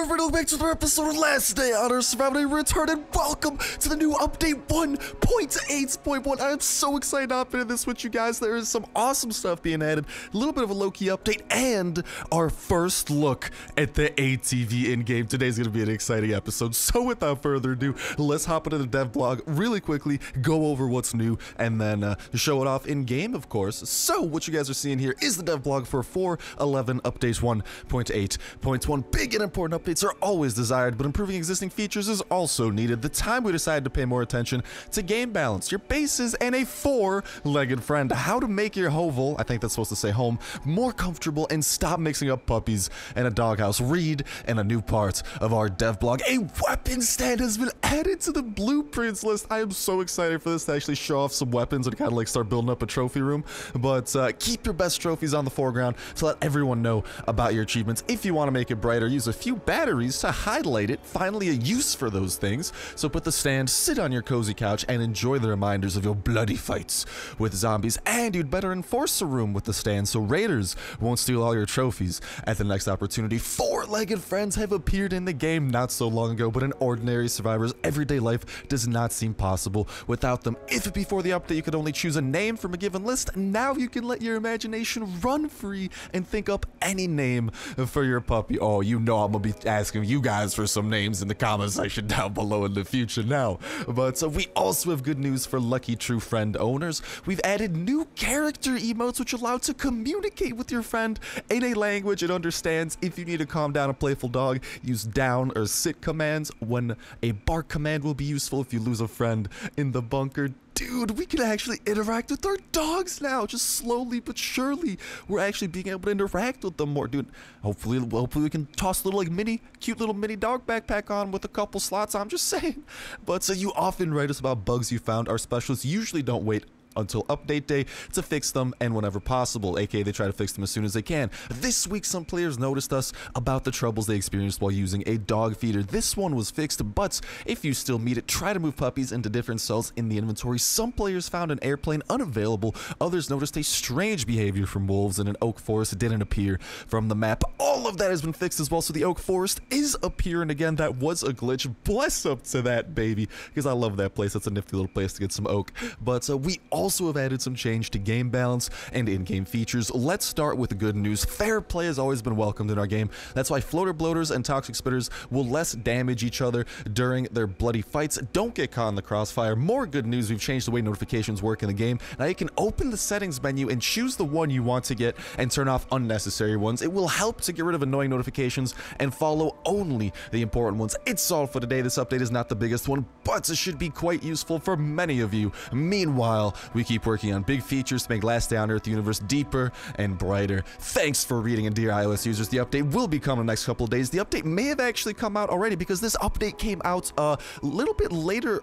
everybody, welcome back to another episode of Last Day on Earth Surviving Return, and welcome to the new update 1.8.1. I am so excited to hop into this with you guys. There is some awesome stuff being added, a little bit of a low-key update, and our first look at the ATV in-game. Today's going to be an exciting episode, so without further ado, let's hop into the dev blog really quickly, go over what's new, and then show it off in-game, of course. So what you guys are seeing here is the dev blog for 4.11 updates 1.8.1. Big and important updates are always desired, but improving existing features is also needed. The time we decided to pay more attention to game balance, your bases, and a four-legged friend. How to make your hovel, I think that's supposed to say home, more comfortable and stop mixing up puppies and a doghouse. Read and a new part of our dev blog. A weapon stand has been added to the blueprints list. I am so excited for this to actually show off some weapons and kind of like start building up a trophy room. But keep your best trophies on the foreground to let everyone know about your achievements. If you want to make it brighter, use a few batteries to highlight it. Finally, a use for those things. So put the stand, sit on your cozy couch, and enjoy the reminders of your bloody fights with zombies. And you'd better enforce a room with the stand so raiders won't steal all your trophies at the next opportunity. Four-legged friends have appeared in the game not so long ago, but in ordinary survivors' everyday life does not seem possible without them. If before the update you could only choose a name from a given list, now you can let your imagination run free and think up any name for your puppy. Oh, you know I'm gonna be asking you guys for some names in the comment section down below in the future now. But we also have good news for lucky true friend owners. We've added new character emotes which allow to communicate with your friend in a language it understands. If you need to calm down a playful dog, use down or sit commands, when a bark command will be useful if you lose a friend in the bunker. Dude, we can actually interact with our dogs now, just slowly but surely. We're actually being able to interact with them more, dude. Hopefully we can toss a little like cute little mini dog backpack on with a couple slots. I'm just saying. But so you often write us about bugs you found. Our specialists usually don't wait until update day to fix them, and whenever possible, aka they try to fix them as soon as they can. This week some players noticed us about the troubles they experienced while using a dog feeder. This one was fixed, but if you still meet it, try to move puppies into different cells in the inventory. Some players found an airplane unavailable, others noticed a strange behavior from wolves in an oak forest didn't appear from the map. All of that has been fixed as well, so the oak forest is appearing again. That was a glitch. Bless up to that, baby, because I love that place. That's a nifty little place to get some oak. But we also have added some change to game balance and in-game features. Let's start with the good news. Fair play has always been welcomed in our game. That's why floater bloaters and toxic spitters will less damage each other during their bloody fights. Don't get caught in the crossfire. More good news, we've changed the way notifications work in the game. Now you can open the settings menu and choose the one you want to get and turn off unnecessary ones. It will help to get rid of annoying notifications and follow only the important ones. It's all for today. This update is not the biggest one, but it should be quite useful for many of you. Meanwhile, we keep working on big features to make Last Day on Earth universe deeper and brighter. Thanks for reading, and dear iOS users, the update will be coming in the next couple of days. The update may have actually come out already because this update came out a little bit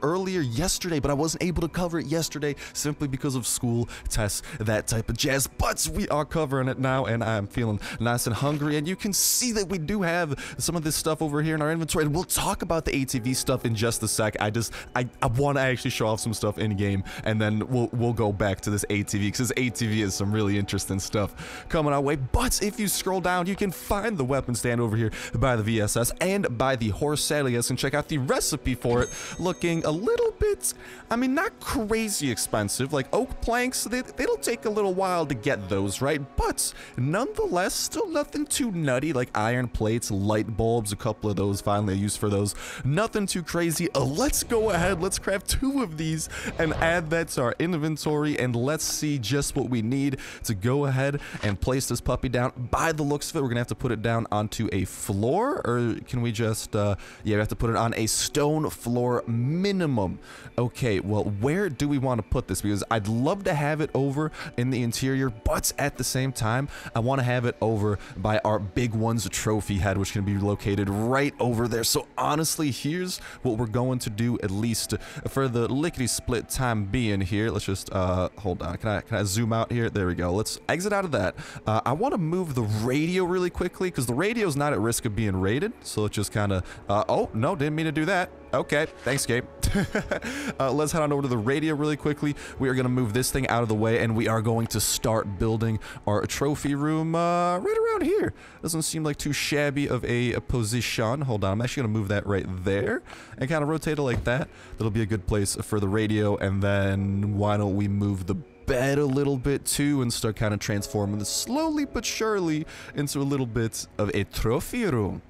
earlier yesterday, but I wasn't able to cover it yesterday simply because of school, tests, that type of jazz. But we are covering it now, and I'm feeling nice and hungry, and you can see that we do have some of this stuff over here in our inventory, and we'll talk about the ATV stuff in just a sec. I want to actually show off some stuff in game, and then we'll go back to this ATV, because this ATV is some really interesting stuff coming our way. But if you scroll down, you can find the weapon stand over here by the VSS and by the horse saddle. You guys can check out the recipe for it, looking a little bit, I mean, not crazy expensive. Like oak planks, they'll take a little while to get those, right? But nonetheless, still nothing too nutty, like iron plates, light bulbs, a couple of those, finally a use for those. Nothing too crazy. Let's go ahead, let's craft 2 of these and add that to our inventory, and let's see just what we need to go ahead and place this puppy down. By the looks of it, we're gonna have to put it down onto a floor, or can we just yeah, we have to put it on a stone floor minimum. Okay, well, where do we want to put this? Because I'd love to have it over in the interior, but at the same time I want to have it over by our big one's trophy head, which can be located right over there. So honestly, here's what we're going to do, at least for the lickety split time being here. Let's just hold on, can I zoom out here? There we go. Let's exit out of that. I want to move the radio really quickly because the radio is not at risk of being raided, so let's just kind of oh no, didn't mean to do that. Okay, thanks, Gabe. Let's head on over to the radio really quickly. We are going to move this thing out of the way, and we are going to start building our trophy room right around here. Doesn't seem like too shabby of a position. Hold on, I'm actually going to move that right there and kind of rotate it like that. That'll be a good place for the radio, and then why don't we move the bed a little bit too and start kind of transforming this slowly but surely into a little bit of a trophy room.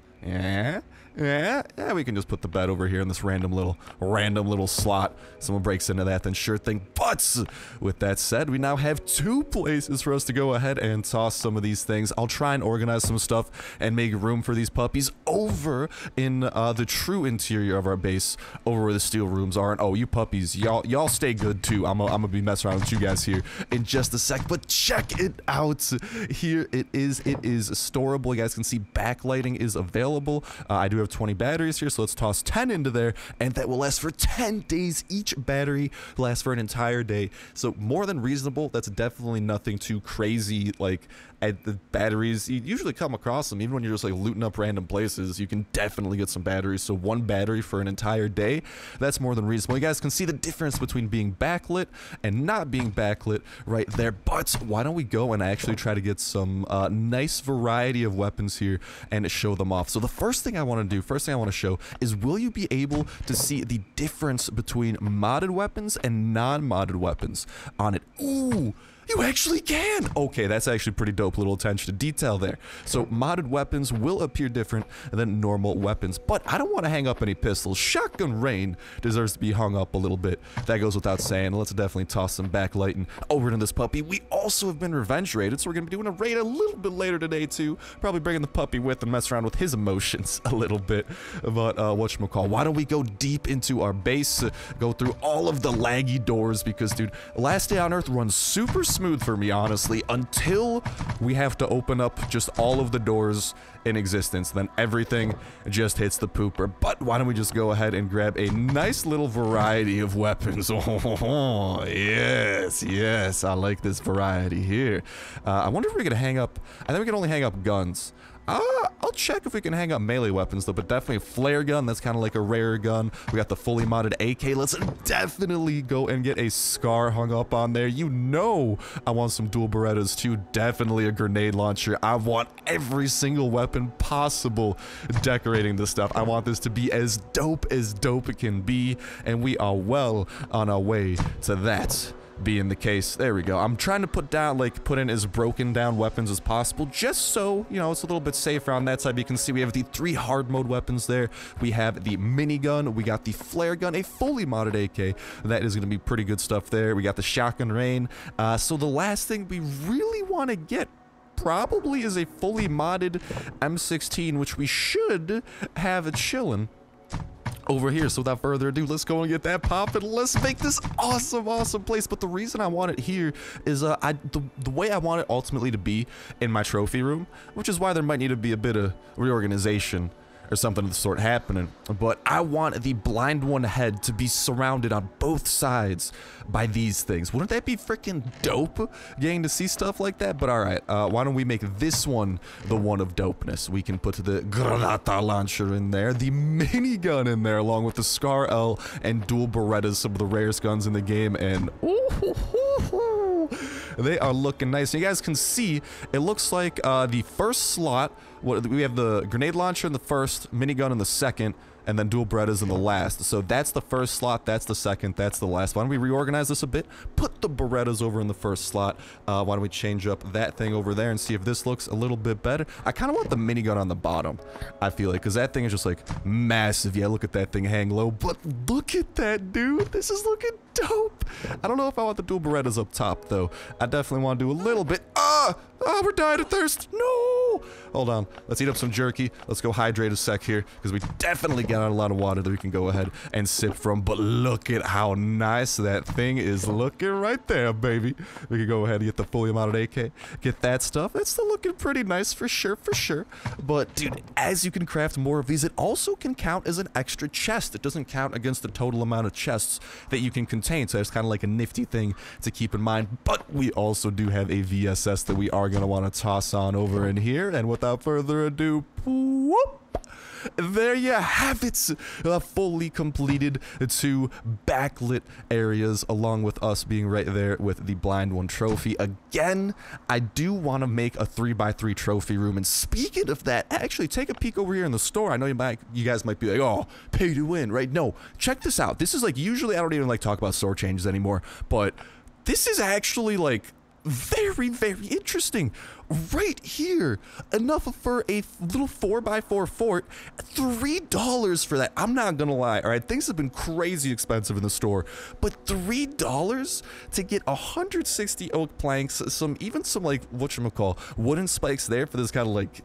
Yeah, we can just put the bed over here in this random little slot. Someone breaks into that, then sure thing. But with that said, we now have 2 places for us to go ahead and toss some of these things. I'll try and organize some stuff and make room for these puppies over in the true interior of our base, over where the steel rooms are. And oh, you puppies, y'all stay good too. I'm gonna be messing around with you guys here in just a sec. But check it out. Here it is. It is storable. You guys can see backlighting is available. I do have 20 batteries here, so let's toss 10 into there, and that will last for 10 days. Each battery lasts for an entire day, so more than reasonable. That's definitely nothing too crazy. Like, the batteries, you usually come across them even when you're just like looting up random places. You can definitely get some batteries, so 1 battery for an entire day, that's more than reasonable. You guys can see the difference between being backlit and not being backlit right there. But why don't we go and actually try to get some nice variety of weapons here and show them off. So the first thing I want to do, first thing I want to show is, will you be able to see the difference between modded weapons and non-modded weapons on it? Ooh, you actually can! Okay, that's actually pretty dope. Little attention to detail there. So modded weapons will appear different than normal weapons, but I don't want to hang up any pistols. Shotgun Rain deserves to be hung up a little bit. That goes without saying. Let's definitely toss some backlighting over to this puppy. We also have been revenge raided, so we're going to be doing a raid a little bit later today too. Probably bringing the puppy with and mess around with his emotions a little bit. But whatchamacall, why don't we go deep into our base, go through all of the laggy doors, because dude, Last Day on Earth runs super smooth for me, honestly, until we have to open up just all of the doors in existence. Then everything just hits the pooper. But why don't we just go ahead and grab a nice little variety of weapons. Oh, yes, I like this variety here. I wonder if we're gonna hang up, I think we can only hang up guns. I'll check if we can hang up melee weapons though, but definitely a flare gun. That's kind of like a rare gun. We got the fully modded AK. Let's definitely go and get a Scar hung up on there. You know I want some dual Berettas too. Definitely a grenade launcher. I want every single weapon possible decorating this stuff. I want this to be as dope it can be, and we are well on our way to that being the case. There we go. I'm trying to put in as broken down weapons as possible, just so, you know, it's a little bit safer on that side. You can see we have the 3 hard mode weapons there. We have the minigun, we got the flare gun, a fully modded AK. That is going to be pretty good stuff there. We got the Shotgun Rain. So the last thing we really want to get probably is a fully modded M16, which we should have it chilling over here. So without further ado, let's go and get that poppin'. Let's make this awesome place. But the reason I want it here is the way I want it ultimately to be in my trophy room, which is why there might need to be a bit of reorganization or something of the sort happening. But I want the blind one head to be surrounded on both sides by these things. Wouldn't that be freaking dope, getting to see stuff like that? But alright, why don't we make this one the one of dopeness? We can put the Granata launcher in there, the minigun in there, along with the Scar L and dual Berettas, some of the rarest guns in the game, and they are looking nice. And you guys can see, it looks like the first slot, we have the grenade launcher in the first, minigun in the second, and then dual Berettas in the last. So that's the first slot, that's the second, that's the last. Why don't we reorganize this a bit? Put the Berettas over in the first slot. Why don't we change up that thing over there and see if this looks a little bit better? I kind of want the minigun on the bottom, I feel like, because that thing is just like massive. Yeah, look at that thing hang low, but look at that, dude. This is looking dope. I don't know if I want the dual Berettas up top, though. I definitely want to do a little bit. We're dying of thirst. No! Hold on. Let's eat up some jerky. Let's go hydrate a sec here, because we definitely got a lot of water that we can go ahead and sip from. But look at how nice that thing is looking right there, baby. We can go ahead and get the fully modded AK. Get that stuff. It's still looking pretty nice for sure, But, dude, as you can craft more of these, it also can count as an extra chest. It doesn't count against the total amount of chests that you can contain, so it's kind of like a nifty thing to keep in mind. But we also do have a VSS that we are going to want to toss on over in here. And without further further ado, whoop, there you have it, fully completed 2 backlit areas, along with us being right there with the blind one trophy. Again, I do want to make a 3x3 trophy room, and speaking of that, actually take a peek over here in the store. I know you guys might be like, oh, pay to win, right? No, check this out. This is like, usually I don't even like talk about store changes anymore, but this is actually like very, very interesting. Right here, enough for a little 4x4 fort, $3 for that. I'm not gonna lie, all right, things have been crazy expensive in the store, but $3 to get 160 oak planks, even some like whatchamacall, wooden spikes there for this kind of like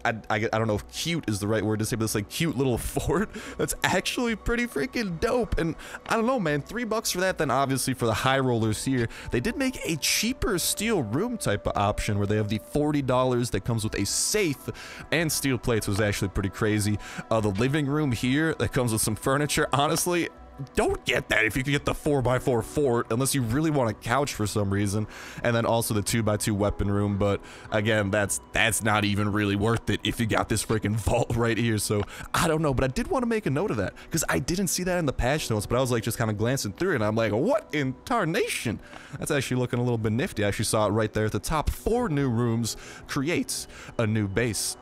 I don't know if cute is the right word to say, but this like cute little fort that's actually pretty freaking dope. And I don't know, man, $3 for that. Then obviously for the high rollers here, they did make a cheaper steel room type of option where they have the $40 that comes with a safe and steel plates, was actually pretty crazy. The living room here that comes with some furniture, honestly, don't get that if you can get the 4x4 fort, unless you really want a couch for some reason. And then also the 2x2 weapon room, but again, that's not even really worth it if you got this freaking vault right here. So I don't know, but I did want to make a note of that because I didn't see that in the patch notes, but I was like just kind of glancing through it, and I'm like, what in tarnation? That's actually looking a little bit nifty. I actually saw it right there at the top. 4 new rooms creates a new base.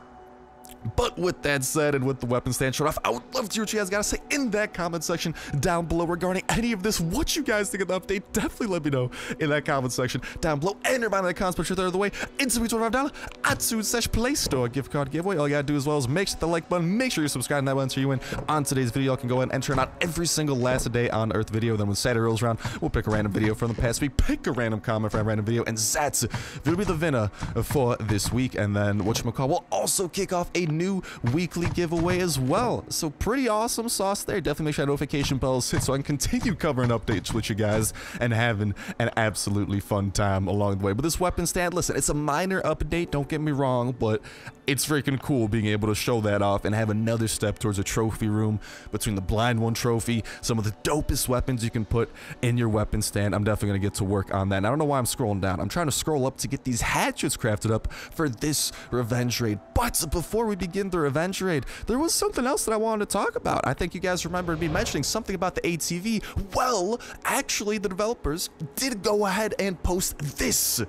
But with that said, and with the weapon stand shut off, I would love to hear what you guys gotta say in that comment section down below regarding any of this. What you guys think of the update, definitely let me know in that comment section down below. And remind me in the comments, put your third of the way into $25 iTunes/Play Store gift card giveaway. All you gotta do as well is make sure the like button, make sure you're subscribed, and that will enter you in on today's video. You can go ahead and enter in on every single last day on Earth video. Then when Saturday rolls around, we'll pick a random video from the past week, pick a random comment from a random video, and that's will be the winner for this week. And then whatchamacall, we'll also kick off a new weekly giveaway as well. So pretty awesome sauce there. Definitely make sure notification bells hit so I can continue covering updates with you guys and having an absolutely fun time along the way. But this weapon stand, listen, it's a minor update, don't get me wrong, but it's freaking cool being able to show that off and have another step towards a trophy room between the blind one trophy, some of the dopest weapons you can put in your weapon stand. I'm definitely gonna get to work on that. And I don't know why I'm scrolling down. I'm trying to scroll up to get these hatchets crafted up for this revenge raid. But before we begin the revenge raid, there was something else that I wanted to talk about. I think you guys remembered me mentioning something about the ATV. Well, actually, the developers did go ahead and post this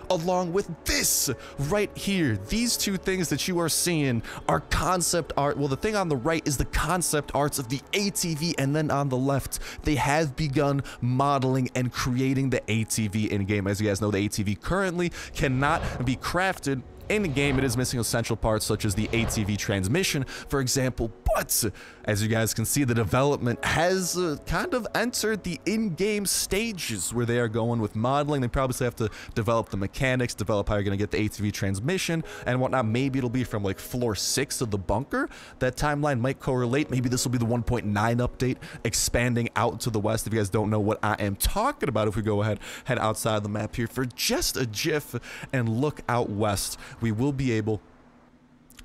along with this right here. These 2 things that you are seeing are concept art. Well, the thing on the right is the concept arts of the ATV, and then on the left, they have begun modeling and creating the ATV in-game. As you guys know, the ATV currently cannot be crafted in the game. It is missing essential parts such as the ATV transmission, for example, but as you guys can see, the development has kind of entered the in-game stages where they are going with modeling. They probably still have to develop the mechanics, develop how you're going to get the ATV transmission and whatnot. Maybe it'll be from like floor 6 of the bunker. That timeline might correlate. Maybe this will be the 1.9 update expanding out to the west. If you guys don't know what I am talking about, if we go ahead, head outside the map here for just a jiff and look out west, we will be able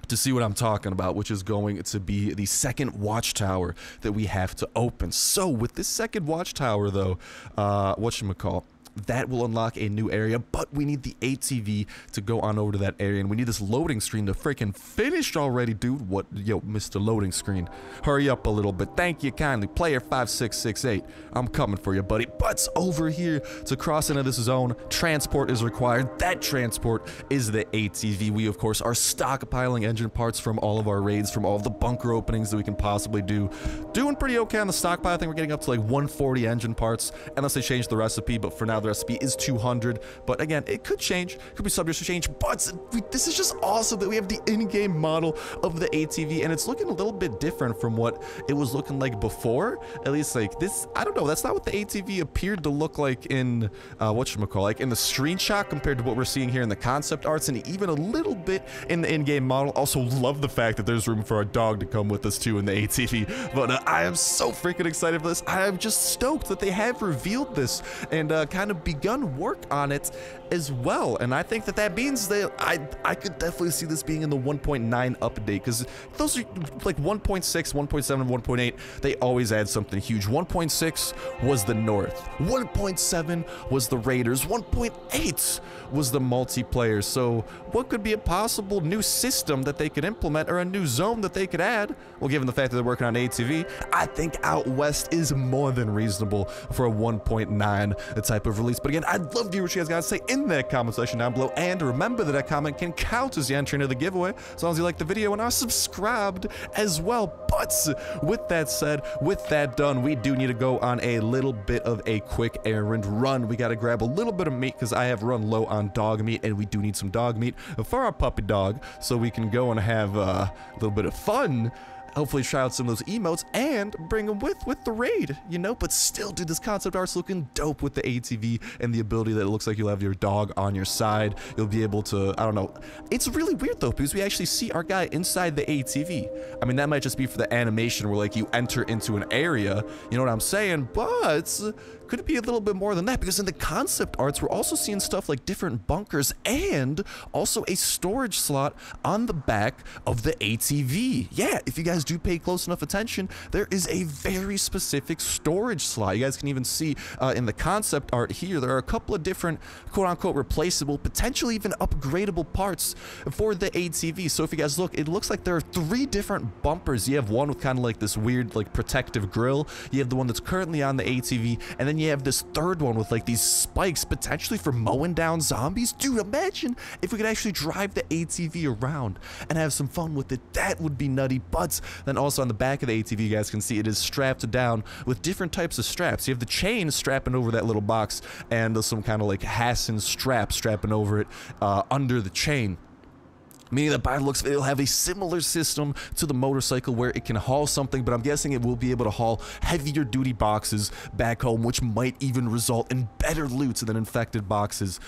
to see what I'm talking about, which is going to be the second watchtower that we have to open. So with this second watchtower though, whatchamacall, that will unlock a new area, but we need the ATV to go on over to that area, and we need this loading screen to freaking finish already, dude. What, yo, Mr. Loading Screen, hurry up a little bit. Thank you kindly. Player 5668, I'm coming for you, buddy. But over here to cross into this zone, transport is required. That transport is the ATV. We, of course, are stockpiling engine parts from all of our raids, from all of the bunker openings that we can possibly do. Doing pretty okay on the stockpile. I think we're getting up to like 140 engine parts, unless they change the recipe, but for now, the recipe is 200, but again, it could change, could be subject to change. But this is just awesome that we have the in-game model of the ATV, and it's looking a little bit different from what it was looking like before. At least like this, I don't know, that's not what the ATV appeared to look like in whatchamacall, like in the screenshot compared to what we're seeing here in the concept arts, and even a little bit in the in-game model. Also love the fact that there's room for our dog to come with us too in the ATV. But I am so freaking excited for this. I am just stoked that they have revealed this and kind of begun work on it as well. And I think that means that I could definitely see this being in the 1.9 update, because those are like 1.6, 1.7, 1.8, they always add something huge. 1.6 was the North, 1.7 was the Raiders, 1.8 was the multiplayer. So what could be a possible new system that they could implement, or a new zone that they could add? Well, given the fact that they're working on ATV, I think out west is more than reasonable for a 1.9 type of release. But again, I'd love to hear what you guys gotta say in that comment section down below, and remember that comment can count as the entry into the giveaway, as long as you like the video and are subscribed as well. But with that said, with that done, we do need to go on a little bit of a quick errand run. We gotta grab a little bit of meat, because I have run low on dog meat, and we do need some dog meat for our puppy dog, so we can go and have a little bit of fun. Hopefully try out some of those emotes and bring them with the raid, you know. But still, dude, this concept art's looking dope with the ATV and the ability that it looks like you'll have your dog on your side. You'll be able to, I don't know. It's really weird though, because we actually see our guy inside the ATV. I mean, that might just be for the animation where like you enter into an area, you know what I'm saying? But could it be a little bit more than that? Because in the concept arts, we're also seeing stuff like different bunkers and also a storage slot on the back of the ATV. Yeah, if you guys do pay close enough attention, there is a very specific storage slot. You guys can even see in the concept art here, there are a couple of different quote-unquote replaceable, potentially even upgradable parts for the ATV. So if you guys look, it looks like there are 3 different bumpers. You have one with kind of like this weird like protective grill. You have the one that's currently on the ATV, and then you have this third one with like these spikes, potentially for mowing down zombies. Dude, imagine if we could actually drive the ATV around and have some fun with it. That would be nutty. But then also on the back of the ATV, you guys can see it is strapped down with different types of straps. You have the chain strapping over that little box, and some kind of like Hassan strap strapping over it under the chain. Meaning that by the looks of it, it'll have a similar system to the motorcycle where it can haul something, but I'm guessing it will be able to haul heavier duty boxes back home, which might even result in better loot than infected boxes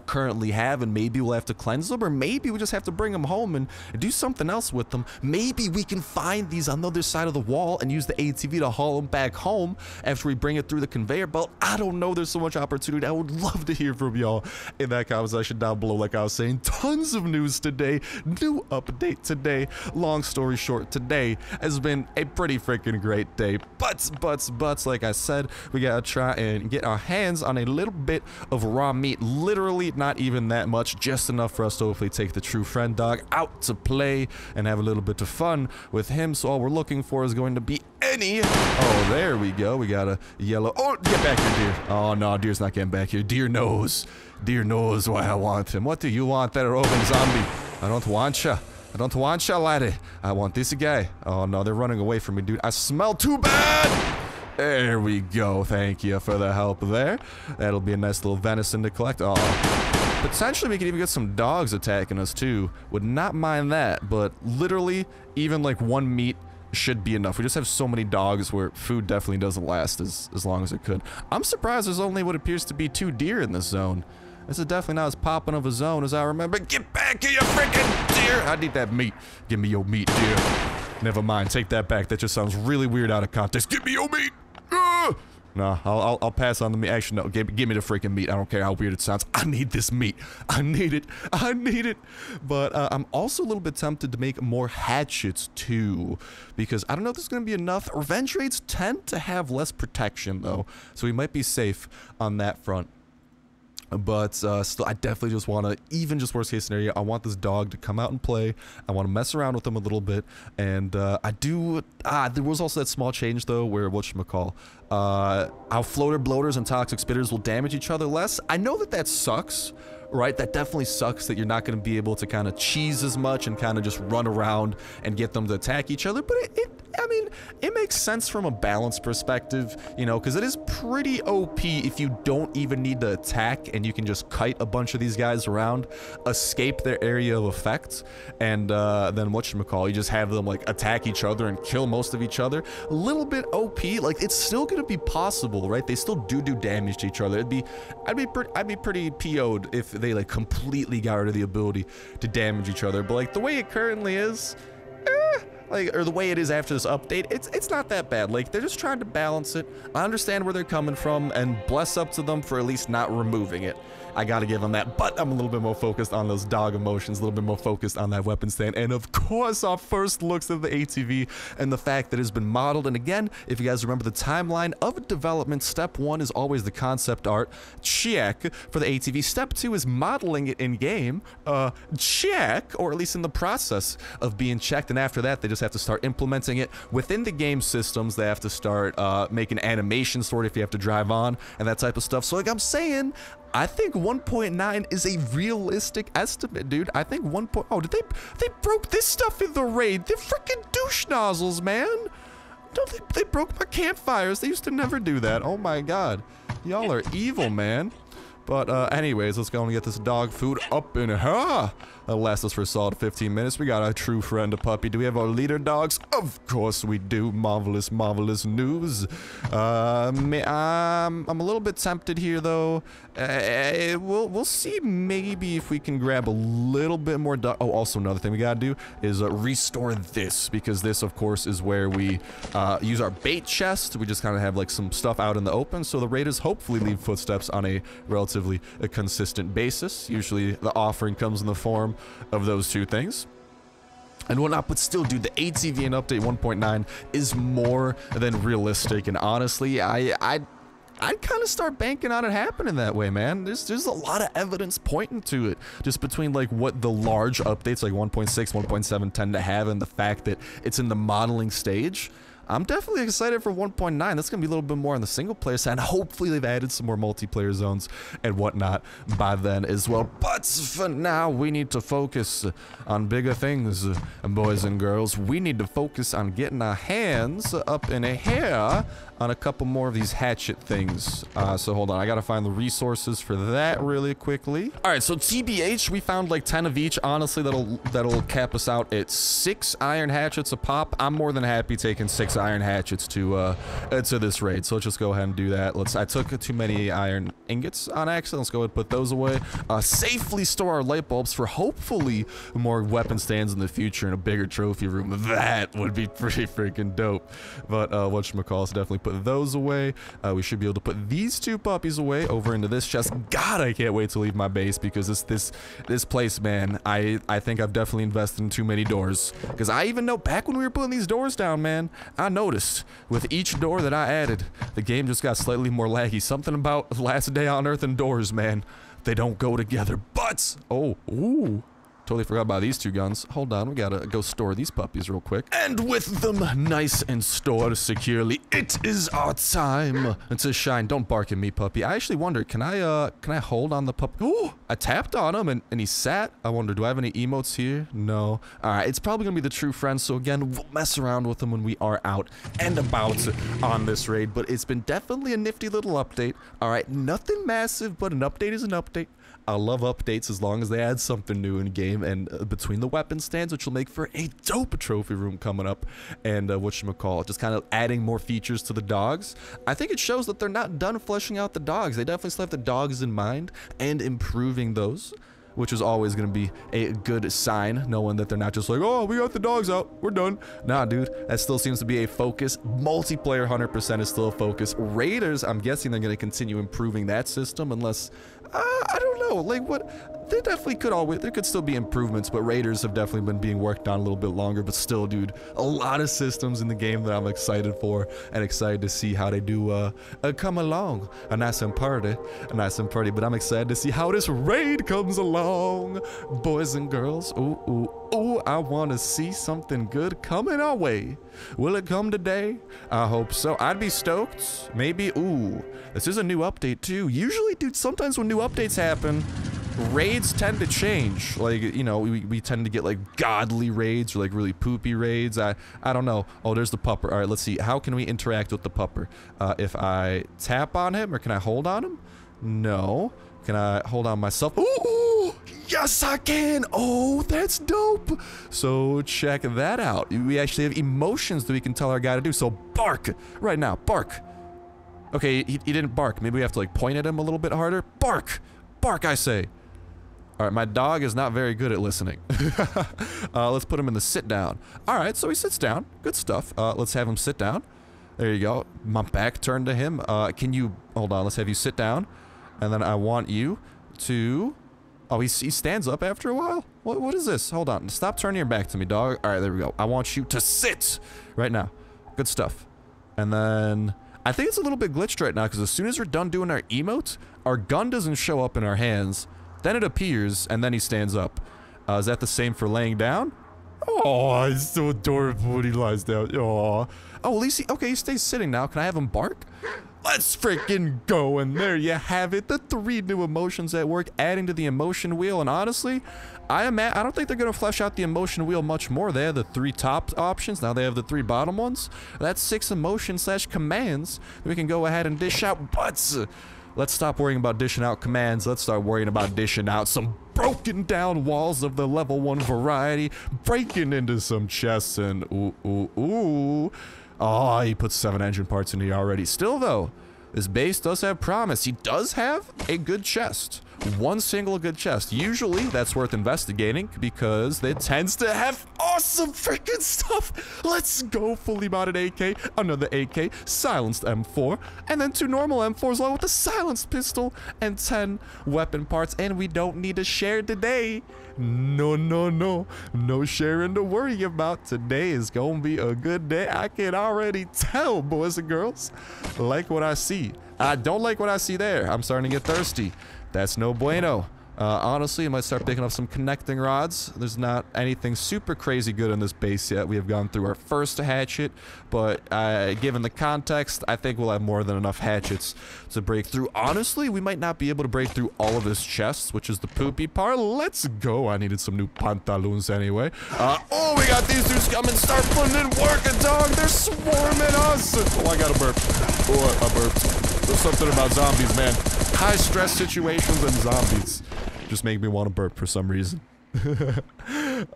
currently have. And maybe we'll have to cleanse them, or maybe we just have to bring them home and do something else with them. Maybe we can find these on the other side of the wall and use the ATV to haul them back home after we bring it through the conveyor belt. I don't know. There's so much opportunity. I would love to hear from y'all in that comment section down below. Like I was saying, tons of news today. New update today. Long story short, today has been a pretty freaking great day. But like I said, we gotta try and get our hands on a little bit of raw meat. Literally not even that much, just enough for us to hopefully take the true friend dog out to play and have a little bit of fun with him. So all we're looking for is going to be any. Oh, there we go. We got a yellow. Oh, get back here, deer. Oh no, deer's not getting back here. Deer knows why I want him. What do you want, that roving zombie? I don't want ya. I don't want ya, laddie. I want this guy. Oh no, they're running away from me, dude. I smell too bad. There we go. Thank you for the help there. That'll be a nice little venison to collect. Oh, potentially we could even get some dogs attacking us too. Would not mind that, but literally even like 1 meat should be enough. We just have so many dogs where food definitely doesn't last as long as it could. I'm surprised there's only what appears to be 2 deer in this zone. This is definitely not as popping of a zone as I remember. Get back here, you freaking deer! I need that meat. Give me your meat, deer. Never mind, take that back. That just sounds really weird out of context. Give me your meat! No, I'll pass on the meat. Actually, no, give me the freaking meat. I don't care how weird it sounds. I need this meat. I need it. I need it. But I'm also a little bit tempted to make more hatchets too, because I don't know if there's going to be enough. Revenge raids tend to have less protection though, so we might be safe on that front. But still, I definitely just want to, even just worst case scenario, I want this dog to come out and play. I want to mess around with him a little bit. And I do, there was also that small change though, where whatchamacall, how floater bloaters and toxic spitters will damage each other less. I know that sucks, right? That definitely sucks that you're not going to be able to kind of cheese as much and kind of just run around and get them to attack each other. But I mean, it makes sense from a balance perspective, you know, because it is pretty OP if you don't even need to attack and you can just kite a bunch of these guys around, escape their area of effect, and then whatchamacall, you just have them like attack each other and kill most of each other. A little bit OP, like it's still gonna be possible, right? They still do damage to each other. I'd be pretty PO'd if they like completely got rid of the ability to damage each other. But like the way it currently is, like, or the way it is after this update, it's not that bad. Like, they're just trying to balance it. I understand where they're coming from, and bless up to them for at least not removing it. I gotta give them that, but I'm a little bit more focused on those dog emotions, a little bit more focused on that weapon stand, and of course our first looks of the ATV and the fact that it's been modeled. And again, if you guys remember the timeline of development, step 1 is always the concept art, check, for the ATV. Step 2 is modeling it in game, check, or at least in the process of being checked, and after that they just have to start implementing it within the game systems. They have to start making animations for it if you have to drive on and that type of stuff. So like I'm saying, I think 1.9 is a realistic estimate, dude. I think 1. Oh, did they broke this stuff in the raid? They're freaking douche nozzles, man. Don't they broke my campfires? They used to never do that. Oh my god, y'all are evil, man. But anyways, let's go and get this dog food up in here. That'll last us for a solid 15 minutes. We got our true friend, a puppy. Do we have our leader dogs? Of course we do. Marvelous, marvelous news. I'm a little bit tempted here, though. We'll see maybe if we can grab a little bit more dog. Oh, also another thing we gotta do is restore this, because this, of course, is where we use our bait chest. We just kind of have like some stuff out in the open, so the raiders hopefully leave footsteps on a relatively consistent basis. Usually the offering comes in the form of those two things and whatnot, but still, dude, the ATV in update 1.9 is more than realistic, and honestly, I'd kind of start banking on it happening that way, man. There's a lot of evidence pointing to it, just between like what the large updates like 1.6, 1.7 tend to have, and the fact that it's in the modeling stage. I'm definitely excited for 1.9. That's going to be a little bit more on the single player side. Hopefully they've added some more multiplayer zones and whatnot by then as well. But for now, we need to focus on bigger things, boys and girls. We need to focus on getting our hands up in a hair on a couple more of these hatchet things. So hold on, I gotta find the resources for that really quickly. All right, so TBH, we found like 10 of each. Honestly, that'll cap us out at 6 iron hatchets a pop. I'm more than happy taking 6 iron hatchets to this raid. So let's just go ahead and do that. I took too many iron ingots on accident. Let's go ahead and put those away. Safely store our light bulbs for hopefully more weapon stands in the future and a bigger trophy room. That would be pretty freaking dope. But whatchamacallit, definitely put those away. We should be able to put these 2 puppies away over into this chest. God, I can't wait to leave my base, because this place, man, I think I've definitely invested in too many doors. Because I even know back when we were putting these doors down, man, I noticed with each door that I added, the game just got slightly more laggy. Something about Last Day on Earth and doors, man. They don't go together. But, oh, ooh. Totally forgot about these 2 guns. Hold on, we gotta go store these puppies real quick. And with them nice and stored securely, it is our time to shine. Don't bark at me, puppy. I actually wonder, can I hold on the puppy? Oh, I tapped on him and he sat. I wonder, do I have any emotes here? No. All right, it's probably gonna be the true friend. So again, we'll mess around with them when we are out and about on this raid. But it's been definitely a nifty little update. All right, nothing massive, but an update is an update. I love updates as long as they add something new in game, and between the weapon stands, which will make for a dope trophy room coming up, and whatchamacallit, just kind of adding more features to the dogs. I think it shows that they're not done fleshing out the dogs. They definitely still have the dogs in mind and improving those, which is always going to be a good sign, knowing that they're not just like, oh, we got the dogs out, we're done. Nah, dude, that still seems to be a focus. Multiplayer 100% is still a focus. Raiders, I'm guessing they're going to continue improving that system, unless, I don't know, like what, they definitely could there could still be improvements, but Raiders have definitely been being worked on a little bit longer. But still, dude, a lot of systems in the game that I'm excited for and excited to see how they do come along. A nice and pretty, but I'm excited to see how this raid comes along, boys and girls. Ooh, ooh, ooh, I want to see something good coming our way. Will it come today? I hope so. I'd be stoked. Maybe. Ooh, this is a new update too. Usually, dude, sometimes when new updates happen, raids tend to change. Like, you know, we tend to get like godly raids or like really poopy raids. I don't know. Oh, there's the pupper. All right, let's see. How can we interact with the pupper? If I tap on him, or can I hold on him? No. Can I hold on myself? Ooh, yes, I can. Oh, that's dope. So check that out. We actually have emotions that we can tell our guy to do. So bark right now. Bark. Okay, he didn't bark. Maybe we have to like point at him a little bit harder. Bark. Bark, I say. All right, my dog is not very good at listening. Let's put him in the sit down. All right, so he sits down. Good stuff. Let's have him sit down. There you go. My back turned to him. Can you... Hold on, let's have you sit down. And then I want you to... Oh, he stands up after a while? What is this? Hold on. Stop turning your back to me, dog. All right, there we go. I want you to sit right now. Good stuff. And then... I think it's a little bit glitched right now, because as soon as we're done doing our emote, our gun doesn't show up in our hands. Then it appears, and then he stands up. Is that the same for laying down? Oh, he's so adorable when he lies down. Oh, at least he stays sitting now. Can I have him bark? Let's freaking go, and there you have it. The 3 new emotions at work, adding to the emotion wheel, and honestly, I don't think they're going to flesh out the emotion wheel much more. They have the 3 top options, now they have the 3 bottom ones. That's 6 emotion/commands that we can go ahead and dish out, but let's stop worrying about dishing out commands. Let's start worrying about dishing out some broken down walls of the level 1 variety, breaking into some chests, and ooh. Oh, he put 7 engine parts in here already. Still, though, this base does have promise. He does have a good chest. 1 single good chest. Usually, that's worth investigating because it tends to have awesome freaking stuff. Let's go. Fully modded AK, another AK, silenced M4, and then 2 normal M4s along with a silenced pistol and 10 weapon parts. And we don't need to share today. No sharing to worry about. Today is gonna be a good day. I can already tell, boys and girls. Like what I see. I don't like what I see there. I'm starting to get thirsty. That's no bueno. Honestly, I might start picking up some connecting rods. There's not anything super crazy good in this base yet. We have gone through our first hatchet, but given the context, I think we'll have more than enough hatchets to break through. Honestly, we might not be able to break through all of his chests, which is the poopy part. Let's go. I needed some new pantaloons anyway. Oh, we got these dudes coming. Start putting in work, dog. They're swarming us. Oh, I got a burp. Oh, I burped. There's something about zombies, man. High stress situations and zombies just make me want to burp for some reason.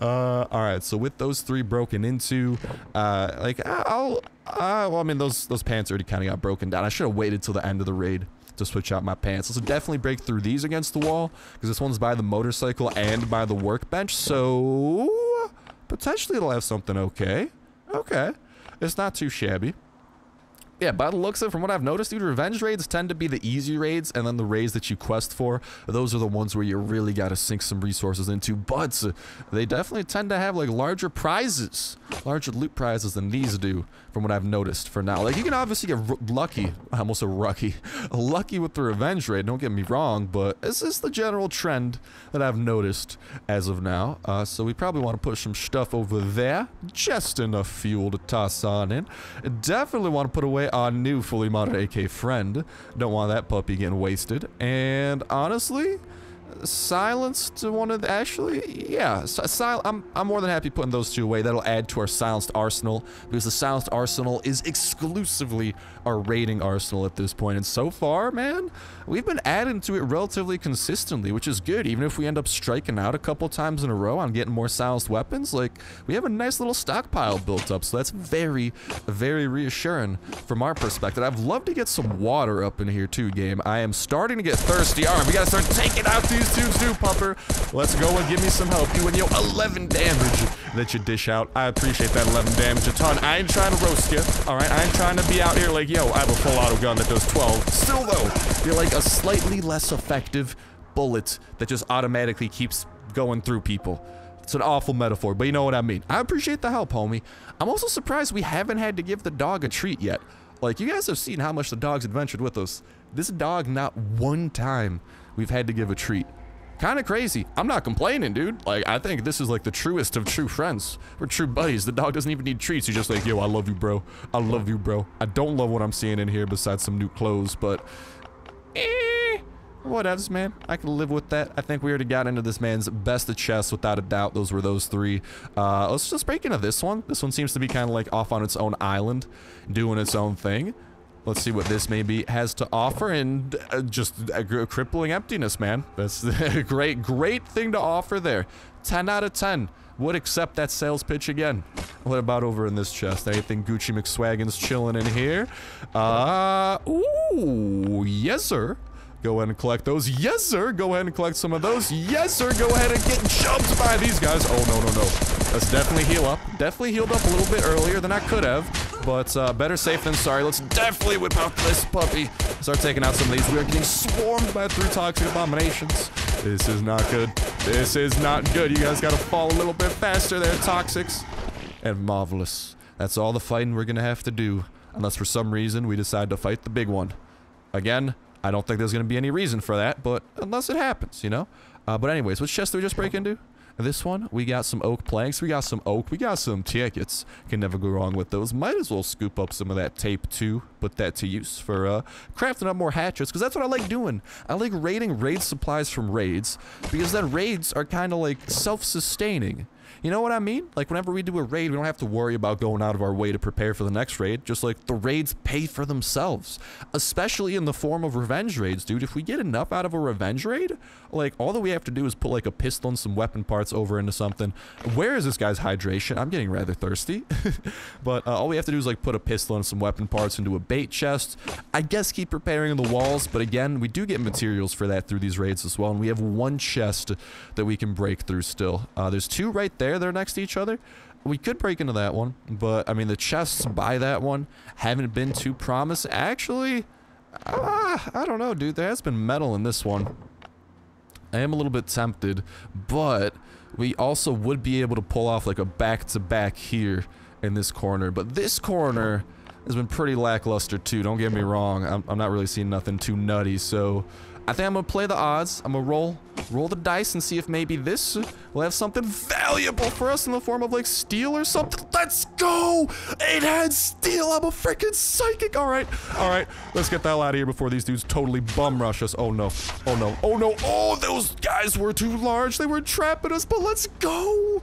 All right, so with those 3 broken into, well, I mean, those pants already kind of got broken down. I should have waited till the end of the raid to switch out my pants. Let's definitely break through these against the wall, because this one's by the motorcycle and by the workbench, so potentially it'll have something okay. Okay, it's not too shabby. Yeah, by the looks of it, from what I've noticed, dude, revenge raids tend to be the easy raids, and then the raids that you quest for, those are the ones where you really got to sink some resources into, but they definitely tend to have, like, larger prizes, larger loot prizes than these do, from what I've noticed for now. Like, you can obviously get lucky, I almost said lucky with the revenge raid, don't get me wrong, but this is the general trend that I've noticed as of now, so we probably want to put some stuff over there, just enough fuel to toss on in. Definitely want to put away our new fully modded AK friend. Don't want that puppy getting wasted. And honestly, silenced one of the, actually, yeah, I'm more than happy putting those 2 away. That'll add to our silenced arsenal, because the silenced arsenal is exclusively our raiding arsenal at this point. And so far, man, we've been adding to it relatively consistently, which is good. Even if we end up striking out a couple times in a row on getting more silenced weapons, like, we have a nice little stockpile built up. So that's very, very reassuring from our perspective. I'd love to get some water up in here too, game. I am starting to get thirsty. All right, we gotta start taking out these dudes too, pupper. Let's go and give me some help. You and your 11 damage that you dish out. I appreciate that 11 damage a ton. I ain't trying to roast you. All right, I ain't trying to be out here like, yo, I have a full auto gun that does 12. Still, though, you're like a slightly less effective bullet that just automatically keeps going through people. It's an awful metaphor, but you know what I mean. I appreciate the help, homie. I'm also surprised we haven't had to give the dog a treat yet. Like, you guys have seen how much the dog's adventured with us. This dog, not one time we've had to give a treat. Kind of crazy. I'm not complaining, dude. Like, I think this is like the truest of true friends. We're true buddies. The dog doesn't even need treats. He's just like, yo, I love you, bro. I love you, bro. I don't love what I'm seeing in here besides some new clothes, but whatevs, man. I can live with that. I think we already got into this man's best of chests without a doubt. Those were those 3. Let's just break into this one. This one seems to be kind of like off on its own island, doing its own thing. Let's see what this maybe has to offer, and just a crippling emptiness, man. That's a great thing to offer there. 10 out of 10. Would accept that sales pitch again. What about over in this chest? Anything Gucci McSwaggin's chilling in here? Ooh, yes, sir. Go ahead and collect those. Yes, sir. Go ahead and collect some of those. Yes, sir. Go ahead and get jumped by these guys. Oh, no, no, no. Let's definitely heal up. Definitely healed up a little bit earlier than I could have. But better safe than sorry. Let's definitely whip out this puppy. Start taking out some of these. We are getting swarmed by 3 toxic abominations. This is not good. This is not good. You guys got to fall a little bit faster there, toxics. And marvelous. That's all the fighting we're going to have to do. Unless for some reason we decide to fight the big one. Again, I don't think there's going to be any reason for that, but unless it happens, you know? But anyways, which chest did we just break into? This one, we got some oak planks, we got some oak, we got some tickets. Can never go wrong with those. Might as well scoop up some of that tape too. Put that to use for crafting up more hatchets, because that's what I like doing. I like raiding raid supplies from raids, because then raids are kind of like self-sustaining. You know what I mean? Like, whenever we do a raid, we don't have to worry about going out of our way to prepare for the next raid. Just like the raids pay for themselves. Especially in the form of revenge raids, dude. If we get enough out of a revenge raid, like, all that we have to do is put, like, a pistol and some weapon parts over into something. Where is this guy's hydration? I'm getting rather thirsty. But all we have to do is, like, put a pistol and some weapon parts into a bait chest. I guess keep preparing the walls, but again, we do get materials for that through these raids as well. And we have 1 chest that we can break through still. There's 2 right there. They're next to each other. We could break into that one, but I mean the chests by that one haven't been too promising. Actually, I don't know, dude. There has been metal in this one. I am a little bit tempted, but we also would be able to pull off like a back-to-back here in this corner. But this corner has been pretty lackluster too. Don't get me wrong. I'm not really seeing nothing too nutty, so I think I'm gonna play the odds. I'm gonna roll the dice and see if maybe this will have something valuable for us in the form of like steel or something. Let's go! 8 had steel. I'm a freaking psychic. All right, let's get the hell out of here before these dudes totally bum rush us. Oh no, oh no, oh no. Oh, those guys were too large. They were trapping us, but let's go.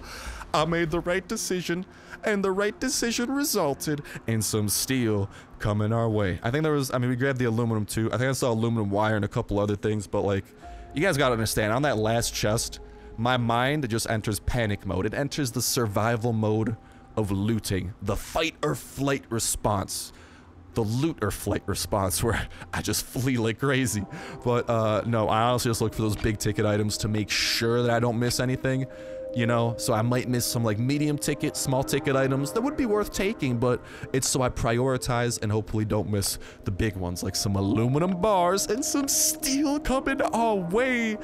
I made the right decision, and the right decision resulted in some steel coming our way. I think there was, I mean, we grabbed the aluminum too. I think I saw aluminum wire and a couple other things, but like, you guys gotta understand, on that last chest, my mind just enters panic mode. It enters the survival mode of looting, the fight or flight response. The loot or flight response where I just flee like crazy. But no, I honestly just look for those big ticket items to make sure that I don't miss anything. You know, so I might miss some like medium ticket, small ticket items that would be worth taking, but it's so I prioritize and hopefully don't miss the big ones, like some aluminum bars and some steel coming our way.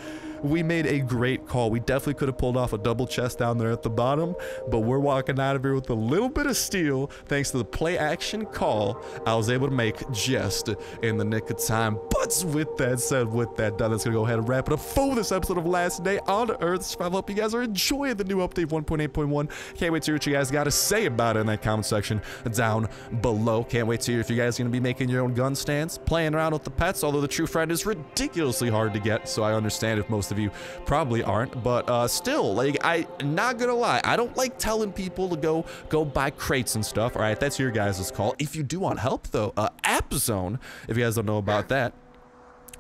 We made a great call. We definitely could have pulled off a double chest down there at the bottom, but we're walking out of here with a little bit of steel thanks to the play action call I was able to make just in the nick of time. But with that said, with that done, that's gonna go ahead and wrap it up for this episode of Last Day on Earth. I hope you guys are enjoying the new update 1.8.1. Can't wait to hear what you guys got to say about it in that comment section down below. Can't wait to hear if you guys are gonna be making your own gun stands, playing around with the pets, although the true friend is ridiculously hard to get, so I understand if most of you probably aren't, but still, like, I not gonna lie, I don't like telling people to go buy crates and stuff. All right, that's your guys' call. If you do want help though, AppZone, if you guys don't know about that,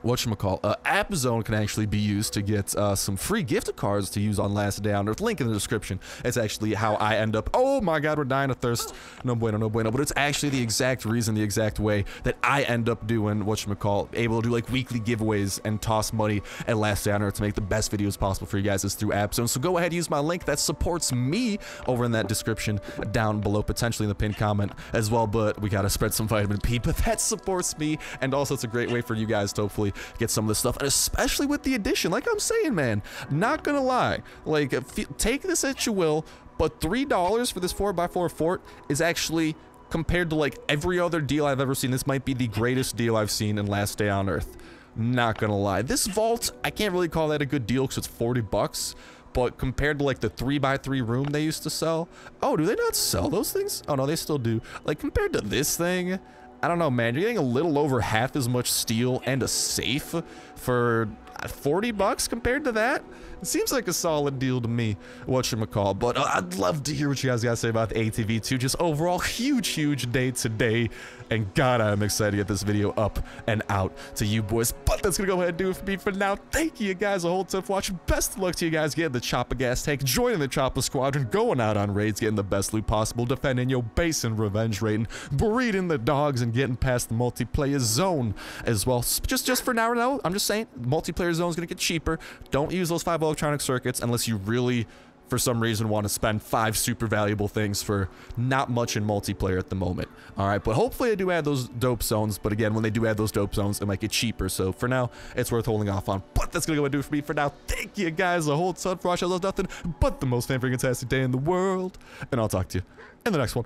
whatchamacall, AppZone can actually be used to get some free gift cards to use on Last Day on Earth. Link in the description. It's actually how I end up, oh my god, we're dying of thirst. No bueno, no bueno. But it's actually the exact reason, the exact way that I end up doing, whatchamacall, able to do like weekly giveaways and toss money at Last Day on Earth to make the best videos possible for you guys is through AppZone. So go ahead, use my link that supports me over in that description down below, potentially in the pinned comment as well. But we gotta spread some vitamin P, but that supports me. And also it's a great way for you guys to hopefully get some of this stuff, and especially with the addition, like I'm saying, man, not gonna lie, like, take this at your will, but $3 for this 4x4 fort is actually, compared to like every other deal I've ever seen, this might be the greatest deal I've seen in Last Day on Earth. Not gonna lie, this vault, I can't really call that a good deal because it's 40 bucks, but compared to like the 3x3 room they used to sell, oh, do they not sell those things? Oh no, they still do. Like, compared to this thing, I don't know, man, you're getting a little over half as much steel and a safe for 40 bucks compared to that. Seems like a solid deal to me, whatchamacall. But I'd love to hear what you guys gotta say about the ATV2. Just overall, huge day today. And God, I'm excited to get this video up and out to you boys. But that's gonna go ahead and do it for me for now. Thank you guys a whole ton for watching. Best of luck to you guys getting the Chopper gas tank, joining the Chopper squadron, going out on raids, getting the best loot possible, defending your base and revenge raiding, breeding the dogs, and getting past the multiplayer zone as well. Just for now, I'm just saying, multiplayer zone is gonna get cheaper. Don't use those 5 electronic circuits unless you really, for some reason, want to spend 5 super valuable things for not much in multiplayer at the moment. Alright, but hopefully I do add those dope zones. But again, when they do add those dope zones, it might get cheaper. So for now, it's worth holding off on. But that's gonna go and do it for me for now. Thank you guys a whole ton for watching. I love nothing but the most fan-freaking-tastic day in the world. And I'll talk to you in the next one.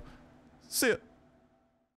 See ya.